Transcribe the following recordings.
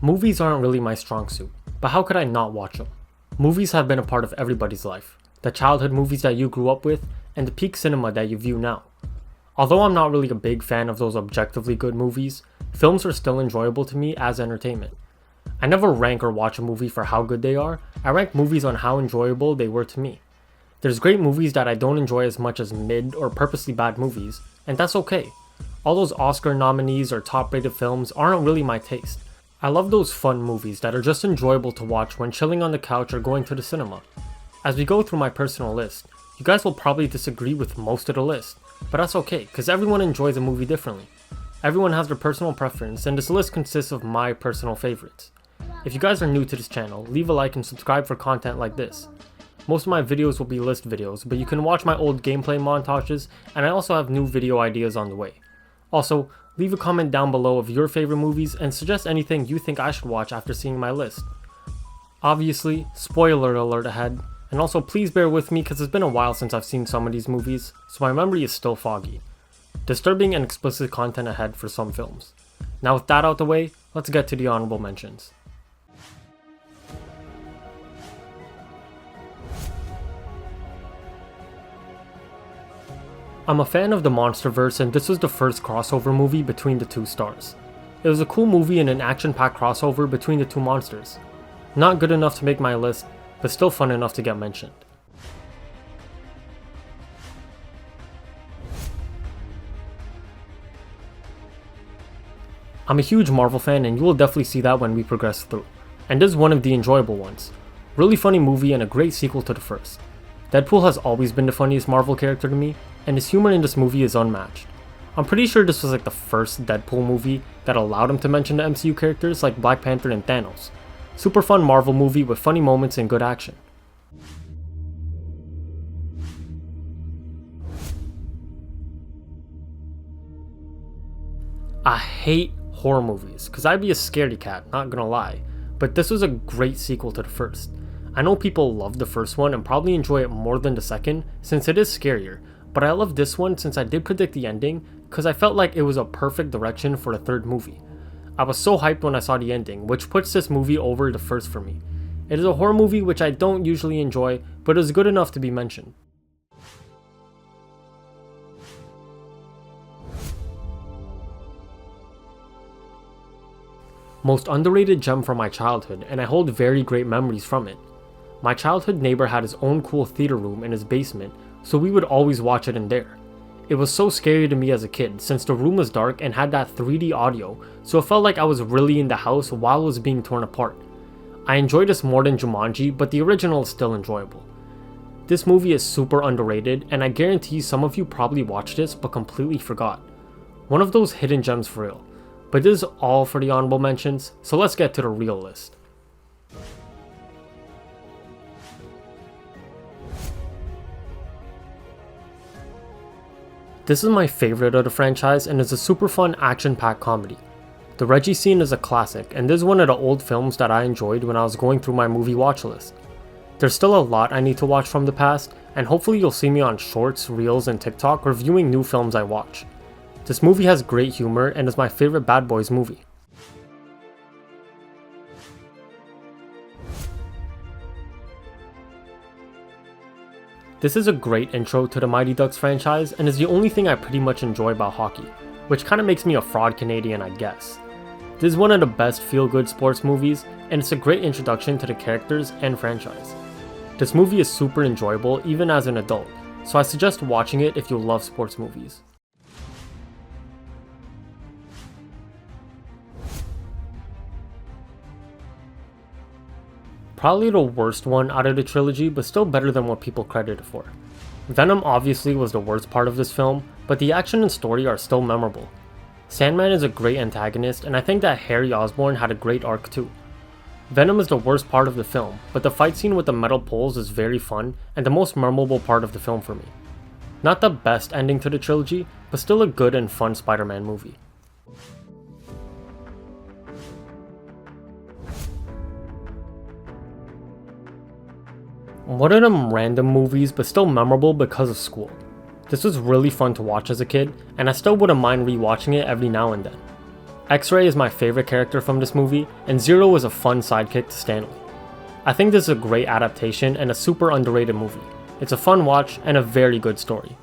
Movies aren't really my strong suit, but how could I not watch them? Movies have been a part of everybody's life. The childhood movies that you grew up with, and the peak cinema that you view now. Although I'm not really a big fan of those objectively good movies, films are still enjoyable to me as entertainment. I never rank or watch a movie for how good they are, I rank movies on how enjoyable they were to me. There's great movies that I don't enjoy as much as mid or purposely bad movies, and that's okay. All those Oscar nominees or top rated films aren't really my taste. I love those fun movies that are just enjoyable to watch when chilling on the couch or going to the cinema. As we go through my personal list, you guys will probably disagree with most of the list, but that's okay, because everyone enjoys a movie differently. Everyone has their personal preference, and this list consists of my personal favorites. If you guys are new to this channel, leave a like and subscribe for content like this. Most of my videos will be list videos, but you can watch my old gameplay montages, and I also have new video ideas on the way. Also, leave a comment down below of your favorite movies and suggest anything you think I should watch after seeing my list. Obviously, spoiler alert ahead, and also please bear with me because it's been a while since I've seen some of these movies, so my memory is still foggy. Disturbing and explicit content ahead for some films. Now with that out the way, let's get to the honorable mentions. I'm a fan of the MonsterVerse, and this was the first crossover movie between the two stars. It was a cool movie and an action-packed crossover between the two monsters. Not good enough to make my list, but still fun enough to get mentioned. I'm a huge Marvel fan, and you will definitely see that when we progress through, and this is one of the enjoyable ones. Really funny movie and a great sequel to the first. Deadpool has always been the funniest Marvel character to me, and his humor in this movie is unmatched. I'm pretty sure this was like the first Deadpool movie that allowed him to mention the MCU characters like Black Panther and Thanos. Super fun Marvel movie with funny moments and good action. I hate horror movies, cause I'd be a scaredy cat, not gonna lie, but this was a great sequel to the first. I know people love the first one and probably enjoy it more than the second since it is scarier, but I love this one since I did predict the ending cause I felt like it was a perfect direction for a third movie. I was so hyped when I saw the ending, which puts this movie over the first for me. It is a horror movie which I don't usually enjoy, but is good enough to be mentioned. Most underrated gem from my childhood, and I hold very great memories from it. My childhood neighbor had his own cool theater room in his basement, so we would always watch it in there. It was so scary to me as a kid since the room was dark and had that 3D audio, so it felt like I was really in the house while it was being torn apart. I enjoyed this more than Jumanji, but the original is still enjoyable. This movie is super underrated, and I guarantee some of you probably watched this but completely forgot. One of those hidden gems for real. But this is all for the honorable mentions, so let's get to the real list. This is my favorite of the franchise and is a super fun action-packed comedy. The Reggie scene is a classic, and this is one of the old films that I enjoyed when I was going through my movie watch list. There's still a lot I need to watch from the past, and hopefully you'll see me on shorts, reels, and TikTok reviewing new films I watch. This movie has great humor and is my favorite Bad Boys movie. This is a great intro to the Mighty Ducks franchise and is the only thing I pretty much enjoy about hockey, which kinda makes me a fraud Canadian, I guess. This is one of the best feel-good sports movies, and it's a great introduction to the characters and franchise. This movie is super enjoyable even as an adult, so I suggest watching it if you love sports movies. Probably the worst one out of the trilogy, but still better than what people credit it for. Venom obviously was the worst part of this film, but the action and story are still memorable. Sandman is a great antagonist, and I think that Harry Osborn had a great arc too. Venom is the worst part of the film, but the fight scene with the metal poles is very fun and the most memorable part of the film for me. Not the best ending to the trilogy, but still a good and fun Spider-Man movie. One of them random movies, but still memorable because of school. This was really fun to watch as a kid, and I still wouldn't mind rewatching it every now and then. X-Ray is my favorite character from this movie, and Zero is a fun sidekick to Stanley. I think this is a great adaptation and a super underrated movie. It's a fun watch and a very good story.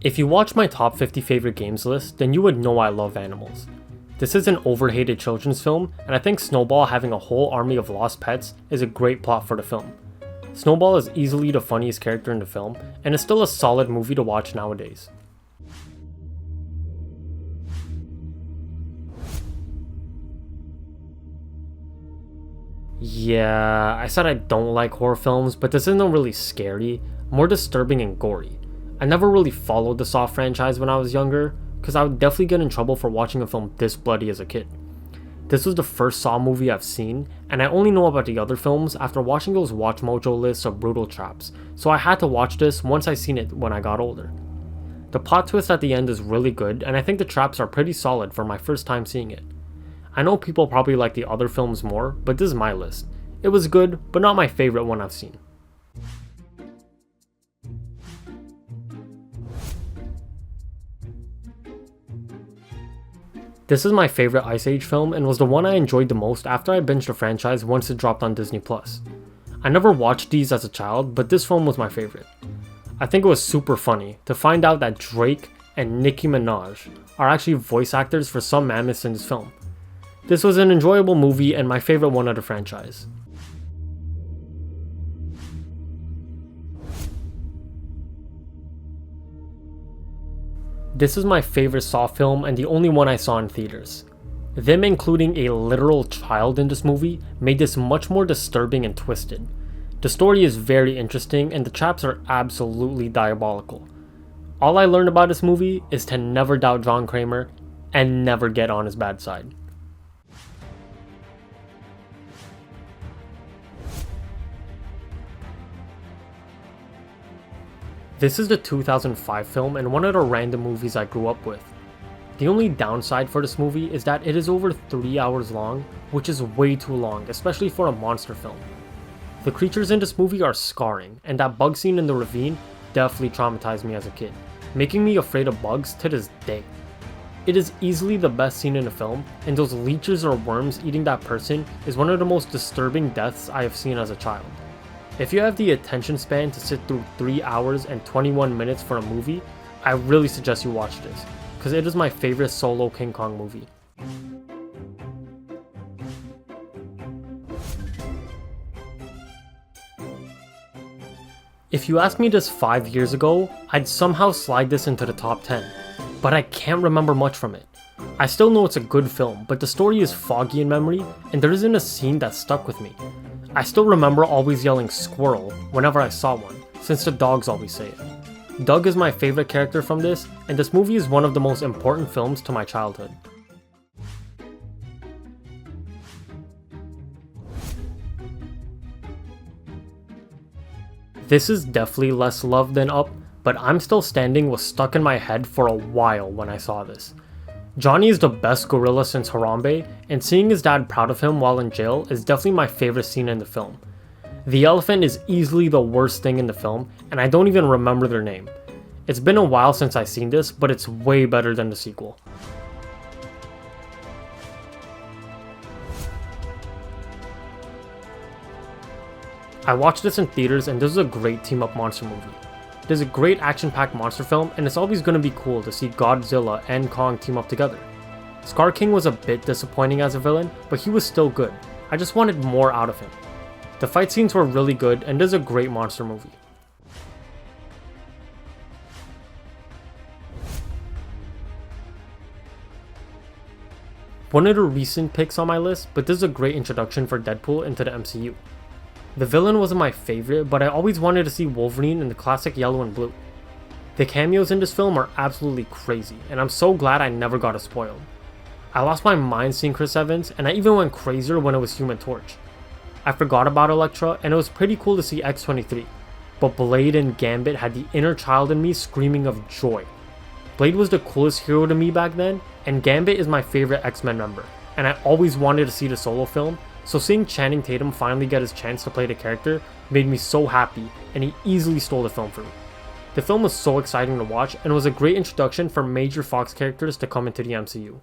If you watch my top 50 favorite games list, then you would know I love animals. This is an overhated children's film, and I think Snowball having a whole army of lost pets is a great plot for the film. Snowball is easily the funniest character in the film, and is still a solid movie to watch nowadays. Yeah, I said I don't like horror films, but this isn't really scary, more disturbing and gory. I never really followed the Saw franchise when I was younger, because I would definitely get in trouble for watching a film this bloody as a kid. This was the first Saw movie I've seen, and I only know about the other films after watching those Watch Mojo lists of brutal traps, so I had to watch this once I seen it when I got older. The plot twist at the end is really good, and I think the traps are pretty solid for my first time seeing it. I know people probably like the other films more, but this is my list. It was good, but not my favorite one I've seen. This is my favorite Ice Age film and was the one I enjoyed the most after I binged the franchise once it dropped on Disney+. I never watched these as a child, but this film was my favorite. I think it was super funny to find out that Drake and Nicki Minaj are actually voice actors for some mammoths in this film. This was an enjoyable movie and my favorite one of the franchise. This is my favorite Saw film and the only one I saw in theaters. Them including a literal child in this movie made this much more disturbing and twisted. The story is very interesting and the traps are absolutely diabolical. All I learned about this movie is to never doubt John Kramer and never get on his bad side. This is the 2005 film and one of the random movies I grew up with. The only downside for this movie is that it is over 3 hours long, which is way too long, especially for a monster film. The creatures in this movie are scarring, and that bug scene in the ravine definitely traumatized me as a kid, making me afraid of bugs to this day. It is easily the best scene in the film, and those leeches or worms eating that person is one of the most disturbing deaths I have seen as a child. If you have the attention span to sit through 3 hours and 21 minutes for a movie, I really suggest you watch this, because it is my favorite solo King Kong movie. If you asked me this 5 years ago, I'd somehow slide this into the top 10, but I can't remember much from it. I still know it's a good film, but the story is foggy in memory, and there isn't a scene that stuck with me. I still remember always yelling squirrel whenever I saw one, since the dogs always say it. Doug is my favorite character from this, and this movie is one of the most important films to my childhood. This is definitely less loved than Up, but I'm Still Standing was stuck in my head for a while when I saw this. Johnny is the best gorilla since Harambe, and seeing his dad proud of him while in jail is definitely my favorite scene in the film. The elephant is easily the worst thing in the film, and I don't even remember their name. It's been a while since I've seen this, but it's way better than the sequel. I watched this in theaters and this is a great team-up monster movie. It is a great action-packed monster film, and it's always going to be cool to see Godzilla and Kong team up together. Scar King was a bit disappointing as a villain, but he was still good. I just wanted more out of him. The fight scenes were really good, and this is a great monster movie. One of the recent picks on my list, but this is a great introduction for Deadpool into the MCU. The villain wasn't my favorite, but I always wanted to see Wolverine in the classic yellow and blue. The cameos in this film are absolutely crazy, and I'm so glad I never got it spoiled. I lost my mind seeing Chris Evans, and I even went crazier when it was Human Torch. I forgot about Elektra, and it was pretty cool to see X-23, but Blade and Gambit had the inner child in me screaming of joy. Blade was the coolest hero to me back then, and Gambit is my favorite X-Men member, and I always wanted to see the solo film, So seeing Channing Tatum finally get his chance to play the character made me so happy, and he easily stole the film for me. The film was so exciting to watch and was a great introduction for major Fox characters to come into the MCU.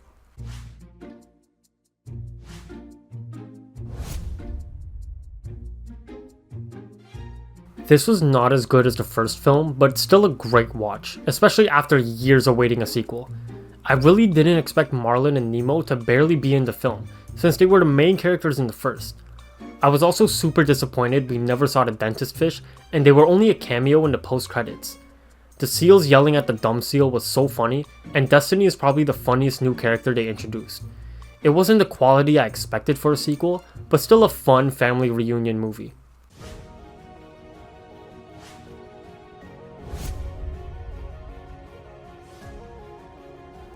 This was not as good as the first film, but still a great watch, especially after years awaiting a sequel. I really didn't expect Marlin and Nemo to barely be in the film, since they were the main characters in the first. I was also super disappointed we never saw the dentist fish, and they were only a cameo in the post-credits. The seals yelling at the dumb seal was so funny, and Destiny is probably the funniest new character they introduced. It wasn't the quality I expected for a sequel, but still a fun family reunion movie.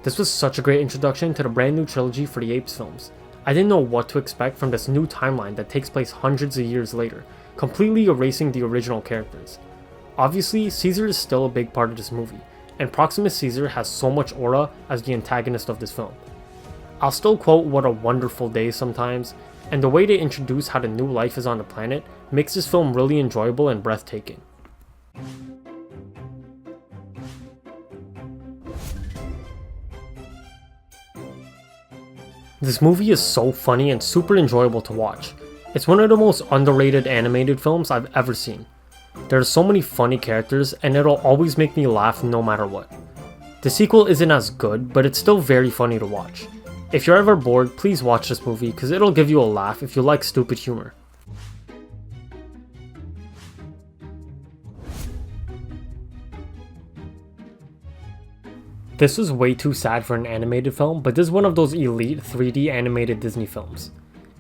This was such a great introduction to the brand new trilogy for the Apes films. I didn't know what to expect from this new timeline that takes place hundreds of years later, completely erasing the original characters. Obviously, Caesar is still a big part of this movie, and Proximus Caesar has so much aura as the antagonist of this film. I'll still quote "what a wonderful day" sometimes, and the way they introduce how the new life is on the planet makes this film really enjoyable and breathtaking. This movie is so funny and super enjoyable to watch. It's one of the most underrated animated films I've ever seen. There are so many funny characters, and it'll always make me laugh no matter what. The sequel isn't as good, but it's still very funny to watch. If you're ever bored, please watch this movie because it'll give you a laugh if you like stupid humor. This was way too sad for an animated film, but this is one of those elite 3D animated Disney films.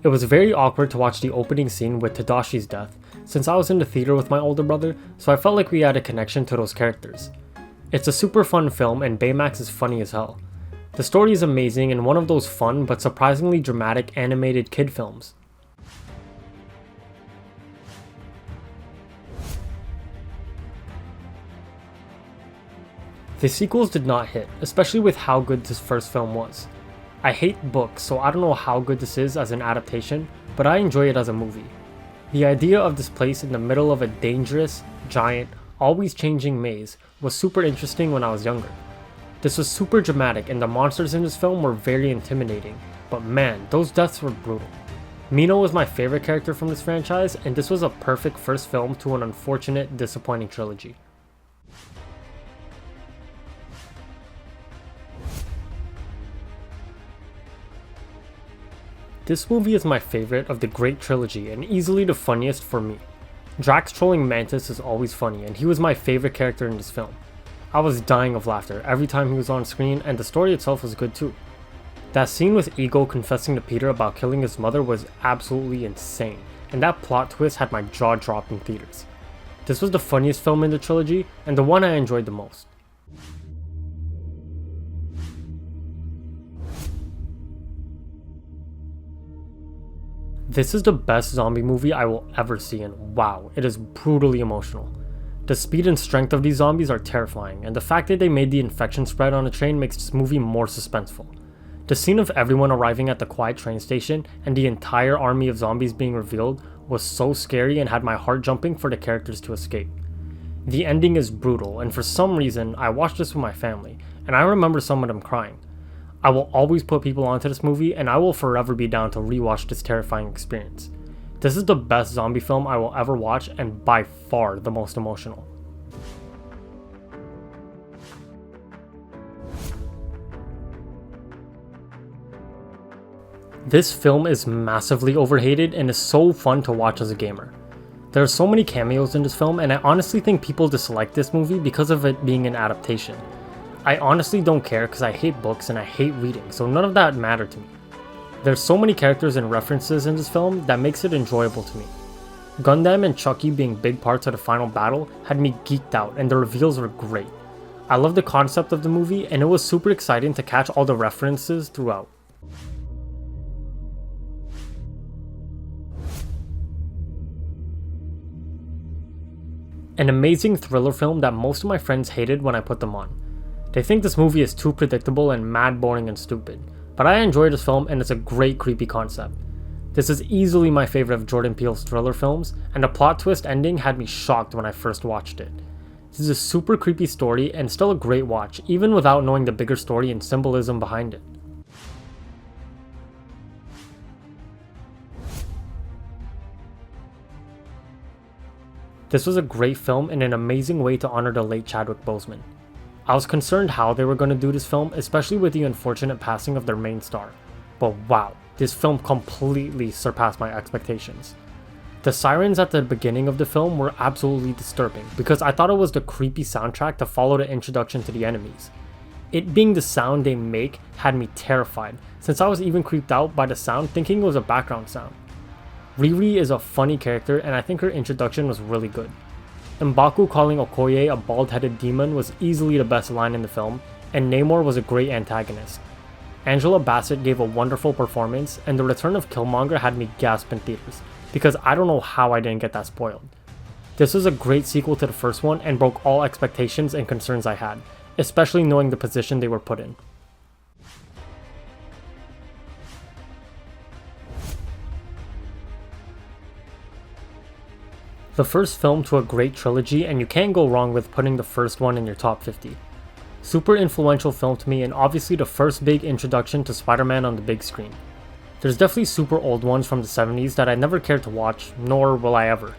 It was very awkward to watch the opening scene with Tadashi's death, since I was in the theater with my older brother, so I felt like we had a connection to those characters. It's a super fun film, and Baymax is funny as hell. The story is amazing and one of those fun but surprisingly dramatic animated kid films. The sequels did not hit, especially with how good this first film was. I hate books, so I don't know how good this is as an adaptation, but I enjoy it as a movie. The idea of this place in the middle of a dangerous, giant, always changing maze was super interesting when I was younger. This was super dramatic and the monsters in this film were very intimidating, but man, those deaths were brutal. Mino was my favorite character from this franchise, and this was a perfect first film to an unfortunate, disappointing trilogy. This movie is my favorite of the great trilogy and easily the funniest for me. Drax trolling Mantis is always funny, and he was my favorite character in this film. I was dying of laughter every time he was on screen, and the story itself was good too. That scene with Ego confessing to Peter about killing his mother was absolutely insane, and that plot twist had my jaw dropped in theaters. This was the funniest film in the trilogy, and the one I enjoyed the most. This is the best zombie movie I will ever see, and wow, it is brutally emotional. The speed and strength of these zombies are terrifying, and the fact that they made the infection spread on a train makes this movie more suspenseful. The scene of everyone arriving at the quiet train station and the entire army of zombies being revealed was so scary and had my heart jumping for the characters to escape. The ending is brutal, and for some reason, I watched this with my family, and I remember some of them crying. I will always put people onto this movie, and I will forever be down to rewatch this terrifying experience. This is the best zombie film I will ever watch, and by far the most emotional. This film is massively overhated and is so fun to watch as a gamer. There are so many cameos in this film, and I honestly think people dislike this movie because of it being an adaptation. I honestly don't care because I hate books and I hate reading, so none of that mattered to me. There's so many characters and references in this film that makes it enjoyable to me. Gundam and Chucky being big parts of the final battle had me geeked out, and the reveals were great. I love the concept of the movie, and it was super exciting to catch all the references throughout. An amazing thriller film that most of my friends hated when I put them on. They think this movie is too predictable and mad boring and stupid, but I enjoy this film and it's a great creepy concept. This is easily my favorite of Jordan Peele's thriller films, and the plot twist ending had me shocked when I first watched it. This is a super creepy story and still a great watch, even without knowing the bigger story and symbolism behind it. This was a great film and an amazing way to honor the late Chadwick Boseman. I was concerned how they were going to do this film, especially with the unfortunate passing of their main star. But wow, this film completely surpassed my expectations. The sirens at the beginning of the film were absolutely disturbing because I thought it was the creepy soundtrack to follow the introduction to the enemies. It being the sound they make had me terrified, since I was even creeped out by the sound thinking it was a background sound. Riri is a funny character and I think her introduction was really good. M'Baku calling Okoye a bald-headed demon was easily the best line in the film, and Namor was a great antagonist. Angela Bassett gave a wonderful performance, and the return of Killmonger had me gasp in theaters, because I don't know how I didn't get that spoiled. This was a great sequel to the first one and broke all expectations and concerns I had, especially knowing the position they were put in. The first film to a great trilogy, and you can't go wrong with putting the first one in your top 50. Super influential film to me, and obviously the first big introduction to Spider-Man on the big screen. There's definitely super old ones from the 70s that I never cared to watch, nor will I ever.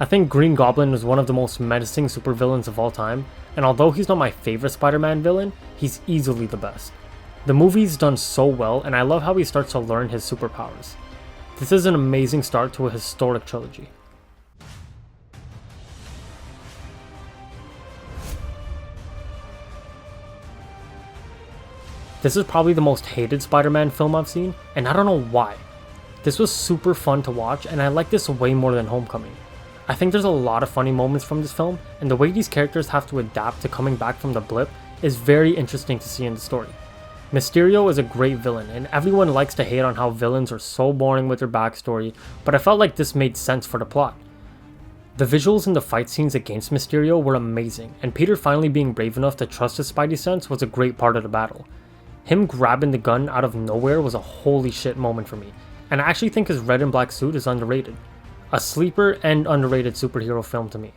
I think Green Goblin is one of the most menacing supervillains of all time, and although he's not my favorite Spider-Man villain, he's easily the best. The movie's done so well, and I love how he starts to learn his superpowers. This is an amazing start to a historic trilogy. This is probably the most hated Spider-Man film I've seen, and I don't know why. This was super fun to watch, and I like this way more than Homecoming. I think there's a lot of funny moments from this film, and the way these characters have to adapt to coming back from the blip is very interesting to see in the story. Mysterio is a great villain, and everyone likes to hate on how villains are so boring with their backstory, but I felt like this made sense for the plot. The visuals in the fight scenes against Mysterio were amazing, and Peter finally being brave enough to trust his Spidey sense was a great part of the battle. Him grabbing the gun out of nowhere was a holy shit moment for me, and I actually think his red and black suit is underrated. A sleeper and underrated superhero film to me.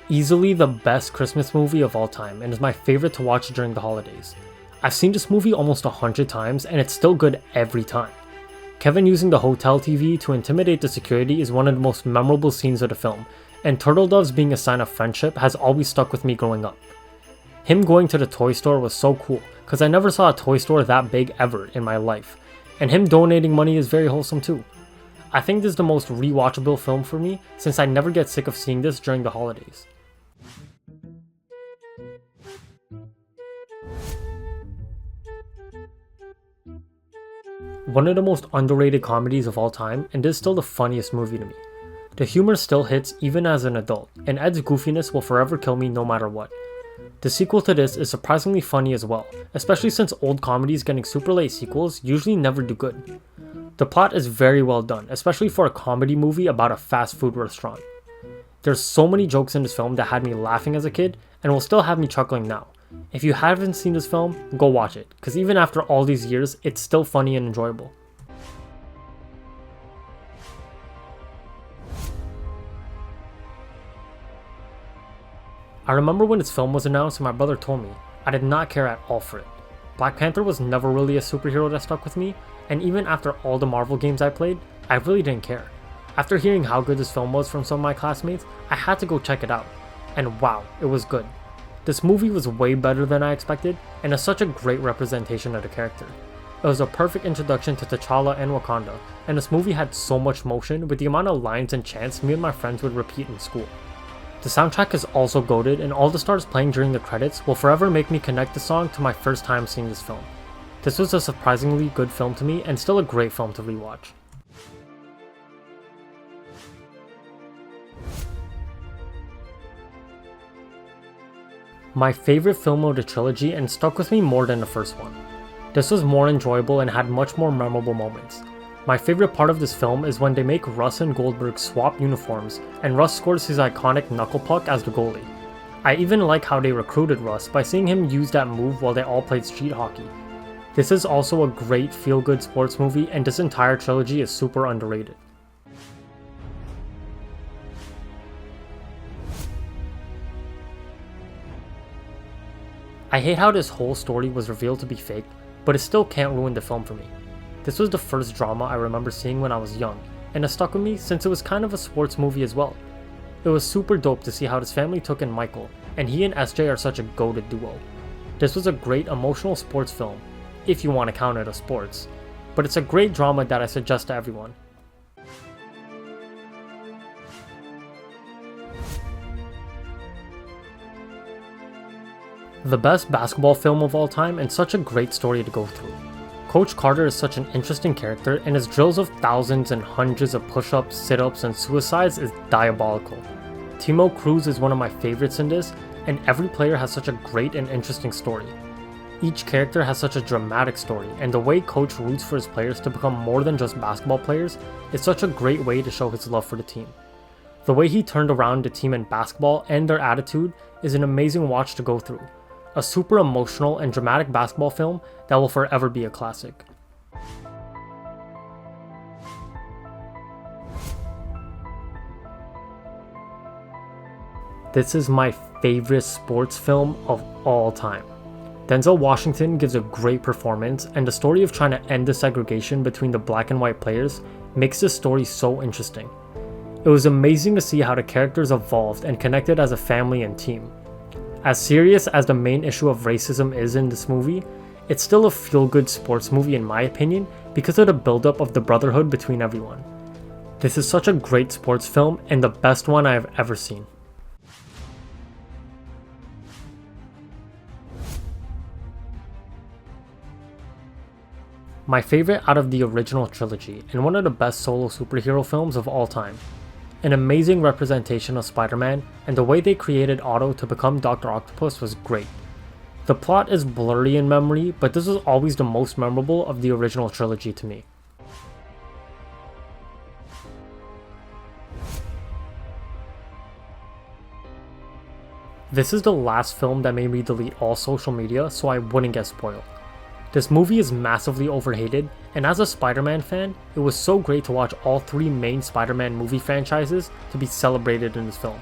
Easily the best Christmas movie of all time, and is my favorite to watch during the holidays. I've seen this movie almost 100 times, and it's still good every time. Kevin using the hotel TV to intimidate the security is one of the most memorable scenes of the film, and turtle doves being a sign of friendship has always stuck with me growing up. Him going to the toy store was so cool, cause I never saw a toy store that big ever in my life, and him donating money is very wholesome too. I think this is the most rewatchable film for me, since I never get sick of seeing this during the holidays. One of the most underrated comedies of all time, and this is still the funniest movie to me. The humor still hits even as an adult, and Ed's goofiness will forever kill me no matter what. The sequel to this is surprisingly funny as well, especially since old comedies getting super late sequels usually never do good. The plot is very well done, especially for a comedy movie about a fast food restaurant. There's so many jokes in this film that had me laughing as a kid, and will still have me chuckling now. If you haven't seen this film, go watch it, because even after all these years, it's still funny and enjoyable. I remember when this film was announced and my brother told me, I did not care at all for it. Black Panther was never really a superhero that stuck with me, and even after all the Marvel games I played, I really didn't care. After hearing how good this film was from some of my classmates, I had to go check it out, and wow, it was good. This movie was way better than I expected, and is such a great representation of the character. It was a perfect introduction to T'Challa and Wakanda, and this movie had so much motion with the amount of lines and chants me and my friends would repeat in school. The soundtrack is also goated, and all the stars playing during the credits will forever make me connect the song to my first time seeing this film. This was a surprisingly good film to me, and still a great film to rewatch. My favorite film of the trilogy, and stuck with me more than the first one. This was more enjoyable and had much more memorable moments. My favorite part of this film is when they make Russ and Goldberg swap uniforms, and Russ scores his iconic knuckle puck as the goalie. I even like how they recruited Russ by seeing him use that move while they all played street hockey. This is also a great feel-good sports movie, and this entire trilogy is super underrated. I hate how this whole story was revealed to be fake, but it still can't ruin the film for me. This was the first drama I remember seeing when I was young, and it stuck with me since it was kind of a sports movie as well. It was super dope to see how his family took in Michael, and he and SJ are such a goated duo. This was a great emotional sports film, if you want to count it as sports, but it's a great drama that I suggest to everyone. The best basketball film of all time and such a great story to go through. Coach Carter is such an interesting character, and his drills of thousands and hundreds of push-ups, sit-ups, and suicides is diabolical. Timo Cruz is one of my favorites in this, and every player has such a great and interesting story. Each character has such a dramatic story, and the way Coach roots for his players to become more than just basketball players is such a great way to show his love for the team. The way he turned around the team in basketball and their attitude is an amazing watch to go through. A super emotional and dramatic basketball film that will forever be a classic. This is my favorite sports film of all time. Denzel Washington gives a great performance, and the story of trying to end the segregation between the black and white players makes this story so interesting. It was amazing to see how the characters evolved and connected as a family and team. As serious as the main issue of racism is in this movie, it's still a feel-good sports movie in my opinion because of the build-up of the brotherhood between everyone. This is such a great sports film and the best one I have ever seen. My favorite out of the original trilogy, and one of the best solo superhero films of all time. An amazing representation of Spider-Man, and the way they created Otto to become Dr. Octopus was great. The plot is blurry in memory, but this was always the most memorable of the original trilogy to me. This is the last film that made me delete all social media so I wouldn't get spoiled. This movie is massively overhated, and as a Spider-Man fan, it was so great to watch all three main Spider-Man movie franchises to be celebrated in this film.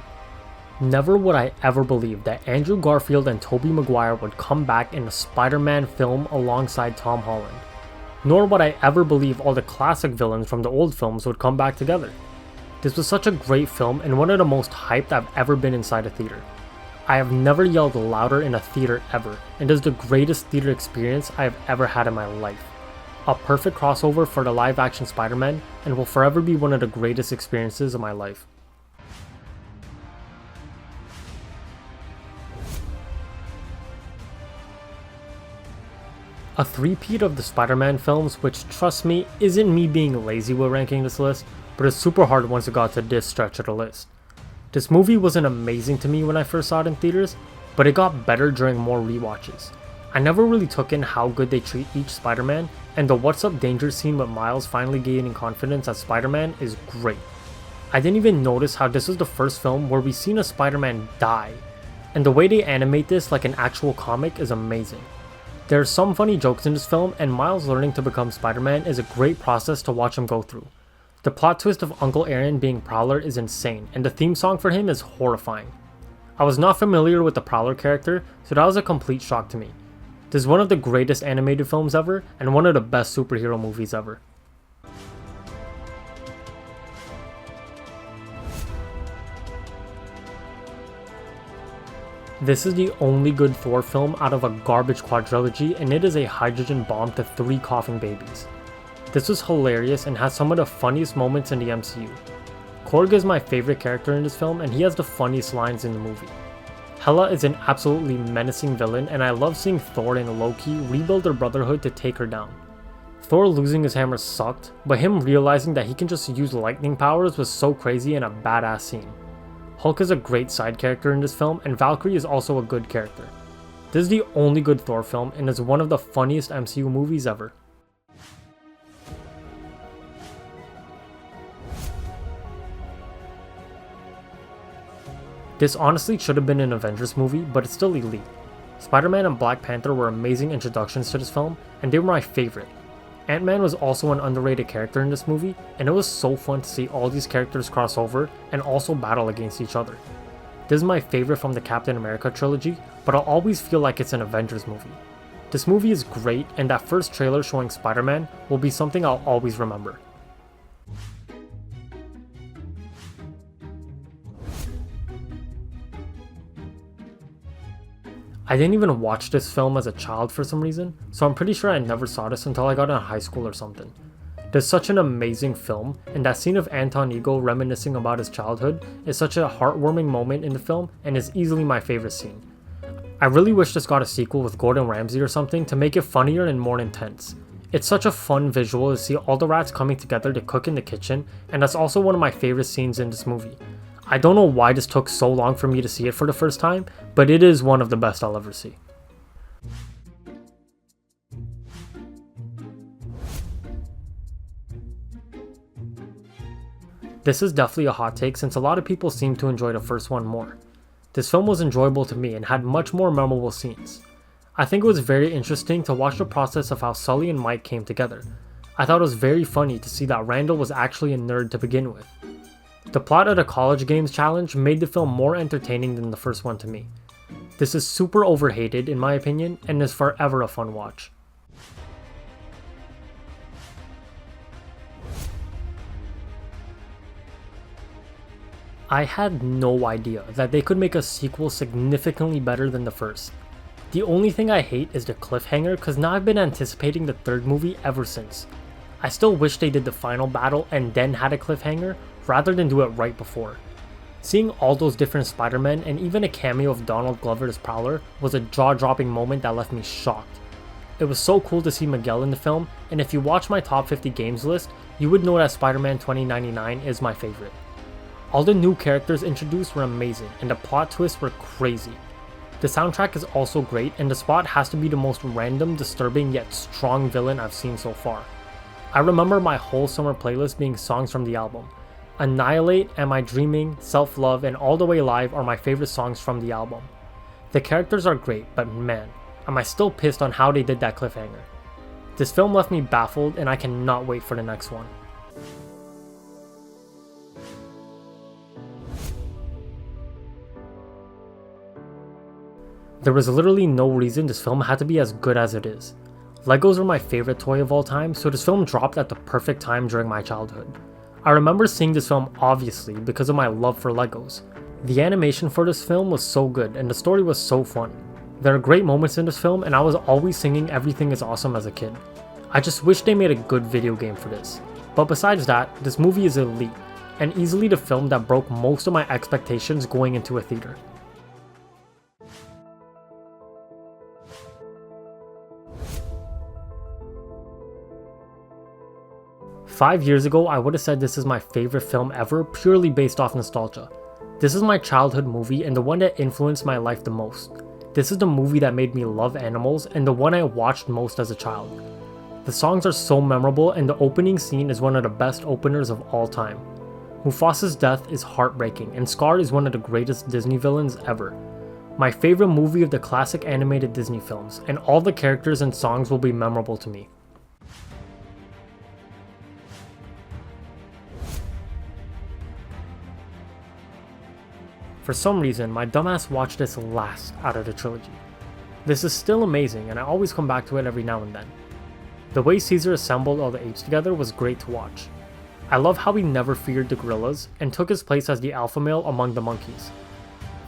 Never would I ever believe that Andrew Garfield and Tobey Maguire would come back in a Spider-Man film alongside Tom Holland. Nor would I ever believe all the classic villains from the old films would come back together. This was such a great film and one of the most hyped I've ever been inside a theater. I have never yelled louder in a theater ever, and this is the greatest theater experience I have ever had in my life. A perfect crossover for the live-action Spider-Man, and will forever be one of the greatest experiences of my life. A three-peat of the Spider-Man films, which, trust me, isn't me being lazy with ranking this list, but it's super hard once it got to this stretch of the list. This movie wasn't amazing to me when I first saw it in theaters, but it got better during more rewatches. I never really took in how good they treat each Spider-Man, and the What's Up Danger scene with Miles finally gaining confidence as Spider-Man is great. I didn't even notice how this was the first film where we've seen a Spider-Man die, and the way they animate this like an actual comic is amazing. There are some funny jokes in this film, and Miles learning to become Spider-Man is a great process to watch him go through. The plot twist of Uncle Aaron being Prowler is insane, and the theme song for him is horrifying. I was not familiar with the Prowler character, so that was a complete shock to me. This is one of the greatest animated films ever, and one of the best superhero movies ever. This is the only good Thor film out of a garbage quadrilogy, and it is a hydrogen bomb to 3 coughing babies. This was hilarious and has some of the funniest moments in the MCU. Korg is my favorite character in this film, and he has the funniest lines in the movie. Hela is an absolutely menacing villain, and I love seeing Thor and Loki rebuild their brotherhood to take her down. Thor losing his hammer sucked, but him realizing that he can just use lightning powers was so crazy and a badass scene. Hulk is a great side character in this film, and Valkyrie is also a good character. This is the only good Thor film, and is one of the funniest MCU movies ever. This honestly should have been an Avengers movie, but it's still elite. Spider-Man and Black Panther were amazing introductions to this film, and they were my favorite. Ant-Man was also an underrated character in this movie, and it was so fun to see all these characters cross over and also battle against each other. This is my favorite from the Captain America trilogy, but I'll always feel like it's an Avengers movie. This movie is great, and that first trailer showing Spider-Man will be something I'll always remember. I didn't even watch this film as a child for some reason, so I'm pretty sure I never saw this until I got in high school or something. There's such an amazing film, and that scene of Anton Ego reminiscing about his childhood is such a heartwarming moment in the film and is easily my favorite scene. I really wish this got a sequel with Gordon Ramsay or something to make it funnier and more intense. It's such a fun visual to see all the rats coming together to cook in the kitchen, and that's also one of my favorite scenes in this movie. I don't know why this took so long for me to see it for the first time, but it is one of the best I'll ever see. This is definitely a hot take since a lot of people seem to enjoy the first one more. This film was enjoyable to me and had much more memorable scenes. I think it was very interesting to watch the process of how Sully and Mike came together. I thought it was very funny to see that Randall was actually a nerd to begin with. The plot of the College Games challenge made the film more entertaining than the first one to me. This is super overhated in my opinion and is forever a fun watch. I had no idea that they could make a sequel significantly better than the first. The only thing I hate is the cliffhanger cause now I've been anticipating the third movie ever since. I still wish they did the final battle and then had a cliffhanger rather than do it right before. Seeing all those different Spider-Men and even a cameo of Donald Glover as Prowler was a jaw-dropping moment that left me shocked. It was so cool to see Miguel in the film, and if you watch my top 50 games list, you would know that Spider-Man 2099 is my favorite. All the new characters introduced were amazing, and the plot twists were crazy. The soundtrack is also great, and the Spot has to be the most random, disturbing yet strong villain I've seen so far. I remember my whole summer playlist being songs from the album. Annihilate, Am I Dreaming, Self-Love, and All the Way Live are my favorite songs from the album. The characters are great, but man, am I still pissed on how they did that cliffhanger. This film left me baffled, and I cannot wait for the next one. There was literally no reason this film had to be as good as it is. Legos were my favorite toy of all time, so this film dropped at the perfect time during my childhood. I remember seeing this film obviously because of my love for Legos. The animation for this film was so good and the story was so fun. There are great moments in this film and I was always singing Everything is Awesome as a kid. I just wish they made a good video game for this. But besides that, this movie is elite, and easily the film that broke most of my expectations going into a theater. 5 years ago, I would have said this is my favorite film ever purely based off nostalgia. This is my childhood movie and the one that influenced my life the most. This is the movie that made me love animals and the one I watched most as a child. The songs are so memorable and the opening scene is one of the best openers of all time. Mufasa's death is heartbreaking and Scar is one of the greatest Disney villains ever. My favorite movie of the classic animated Disney films, and all the characters and songs will be memorable to me. For some reason, my dumbass watched this last out of the trilogy. This is still amazing and I always come back to it every now and then. The way Caesar assembled all the apes together was great to watch. I love how he never feared the gorillas and took his place as the alpha male among the monkeys.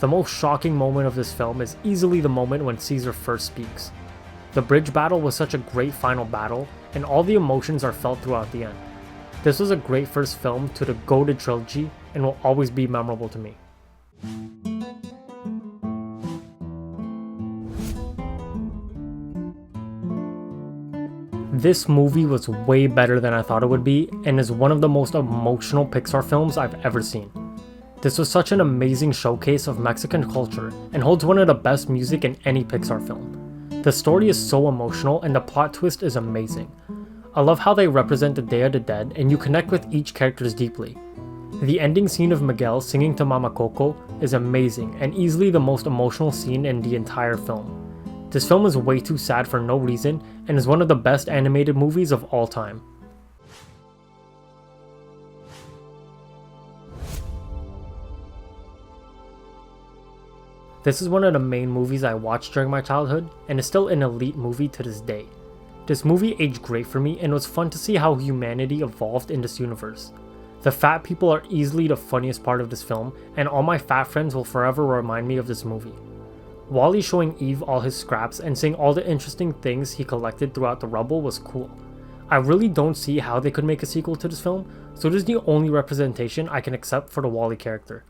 The most shocking moment of this film is easily the moment when Caesar first speaks. The bridge battle was such a great final battle and all the emotions are felt throughout the end. This was a great first film to the GOATed trilogy and will always be memorable to me. This movie was way better than I thought it would be and is one of the most emotional Pixar films I've ever seen. This was such an amazing showcase of Mexican culture and holds one of the best music in any Pixar film. The story is so emotional and the plot twist is amazing. I love how they represent the Day of the Dead and you connect with each character deeply. The ending scene of Miguel singing to Mama Coco is amazing and easily the most emotional scene in the entire film. This film is way too sad for no reason and is one of the best animated movies of all time. This is one of the main movies I watched during my childhood and is still an elite movie to this day. This movie aged great for me and it was fun to see how humanity evolved in this universe. The fat people are easily the funniest part of this film, and all my fat friends will forever remind me of this movie. Wally showing Eve all his scraps and seeing all the interesting things he collected throughout the rubble was cool. I really don't see how they could make a sequel to this film, so this is the only representation I can accept for the Wally character.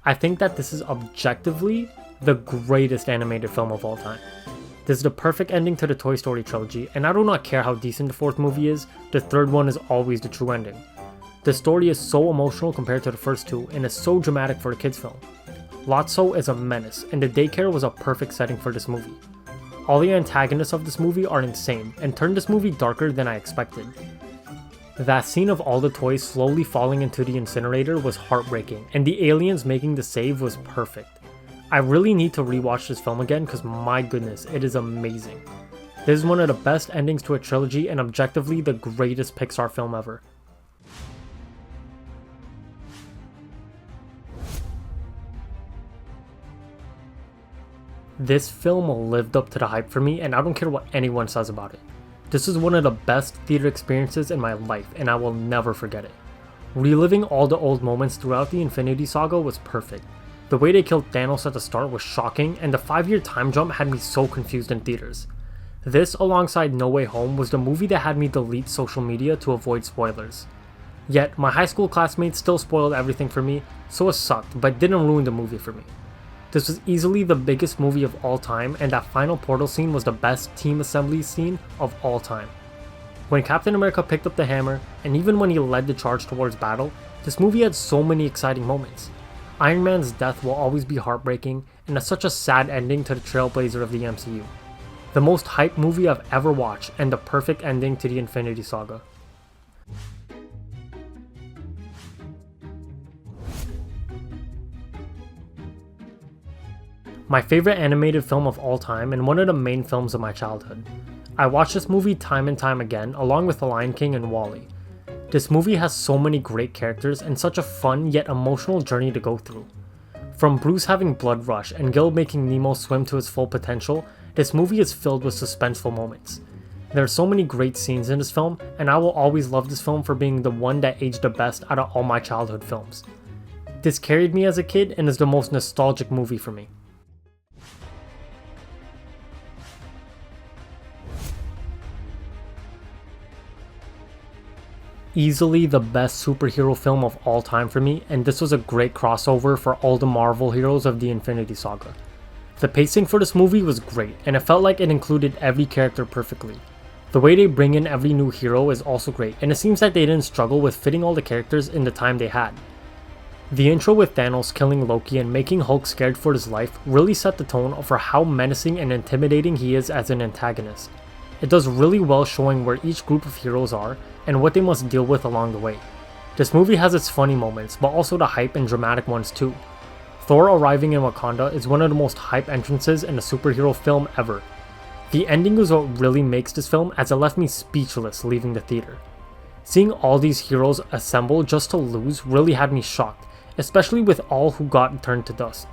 I think that this is objectively the greatest animated film of all time. This is the perfect ending to the Toy Story trilogy, and I do not care how decent the fourth movie is, the third one is always the true ending. The story is so emotional compared to the first two, and is so dramatic for a kids film. Lotso is a menace, and the daycare was a perfect setting for this movie. All the antagonists of this movie are insane, and turned this movie darker than I expected. That scene of all the toys slowly falling into the incinerator was heartbreaking, and the aliens making the save was perfect. I really need to rewatch this film again because my goodness, it is amazing. This is one of the best endings to a trilogy and objectively the greatest Pixar film ever. This film lived up to the hype for me and I don't care what anyone says about it. This is one of the best theater experiences in my life and I will never forget it. Reliving all the old moments throughout the Infinity Saga was perfect. The way they killed Thanos at the start was shocking, and the 5-year time jump had me so confused in theaters. This, alongside No Way Home, was the movie that had me delete social media to avoid spoilers. Yet, my high school classmates still spoiled everything for me, so it sucked, but didn't ruin the movie for me. This was easily the biggest movie of all time, and that final portal scene was the best team assembly scene of all time. When Captain America picked up the hammer, and even when he led the charge towards battle, this movie had so many exciting moments. Iron Man's death will always be heartbreaking, and is such a sad ending to the trailblazer of the MCU. The most hyped movie I've ever watched, and the perfect ending to the Infinity Saga. My favorite animated film of all time, and one of the main films of my childhood. I watched this movie time and time again, along with The Lion King and WALL-E. This movie has so many great characters and such a fun yet emotional journey to go through. From Bruce having blood rush and Gil making Nemo swim to his full potential, this movie is filled with suspenseful moments. There are so many great scenes in this film, and I will always love this film for being the one that aged the best out of all my childhood films. This carried me as a kid and is the most nostalgic movie for me. Easily the best superhero film of all time for me, and this was a great crossover for all the Marvel heroes of the Infinity Saga. The pacing for this movie was great, and it felt like it included every character perfectly. The way they bring in every new hero is also great, and it seems that they didn't struggle with fitting all the characters in the time they had. The intro with Thanos killing Loki and making Hulk scared for his life really set the tone for how menacing and intimidating he is as an antagonist. It does really well showing where each group of heroes are and what they must deal with along the way. This movie has its funny moments, but also the hype and dramatic ones too. Thor arriving in Wakanda is one of the most hype entrances in a superhero film ever. The ending is what really makes this film, as it left me speechless leaving the theater. Seeing all these heroes assemble just to lose really had me shocked, especially with all who got turned to dust.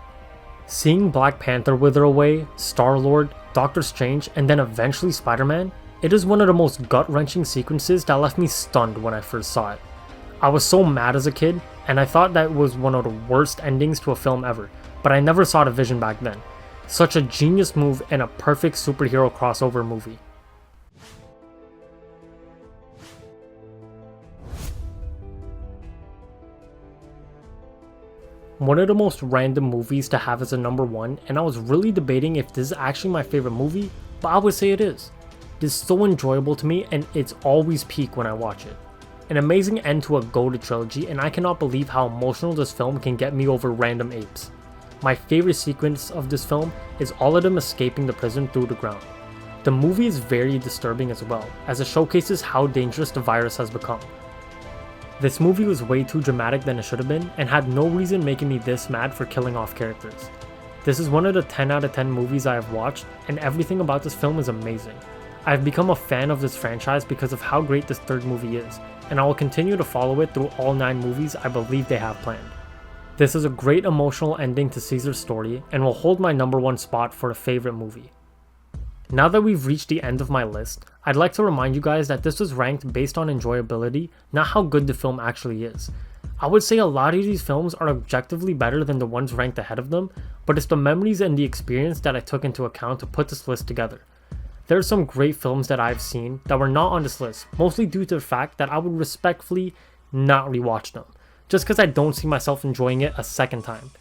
Seeing Black Panther wither away, Star-Lord, Doctor Strange, and then eventually Spider-Man, it is one of the most gut-wrenching sequences that left me stunned when I first saw it. I was so mad as a kid, and I thought that was one of the worst endings to a film ever, but I never saw the vision back then. Such a genius move and a perfect superhero crossover movie. One of the most random movies to have as a number one, and I was really debating if this is actually my favorite movie, but I would say it is. It is so enjoyable to me, and it's always peak when I watch it. An amazing end to a goated trilogy, and I cannot believe how emotional this film can get me over random apes. My favorite sequence of this film is all of them escaping the prison through the ground. The movie is very disturbing as well, as it showcases how dangerous the virus has become. This movie was way too dramatic than it should have been, and had no reason making me this mad for killing off characters. This is one of the 10 out of 10 movies I have watched, and everything about this film is amazing. I have become a fan of this franchise because of how great this third movie is, and I will continue to follow it through all 9 movies I believe they have planned. This is a great emotional ending to Caesar's story, and will hold my number 1 spot for a favorite movie. Now that we've reached the end of my list, I'd like to remind you guys that this was ranked based on enjoyability, not how good the film actually is. I would say a lot of these films are objectively better than the ones ranked ahead of them, but it's the memories and the experience that I took into account to put this list together. There are some great films that I've seen that were not on this list, mostly due to the fact that I would respectfully not rewatch them, just because I don't see myself enjoying it a second time.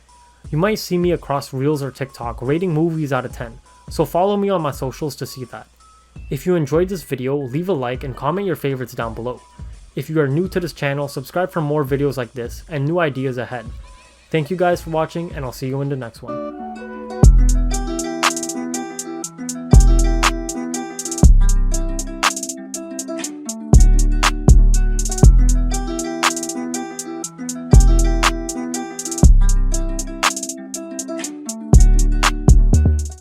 You might see me across Reels or TikTok rating movies out of 10, so follow me on my socials to see that. If you enjoyed this video, leave a like and comment your favorites down below. If you are new to this channel, subscribe for more videos like this and new ideas ahead. Thank you guys for watching, and I'll see you in the next one.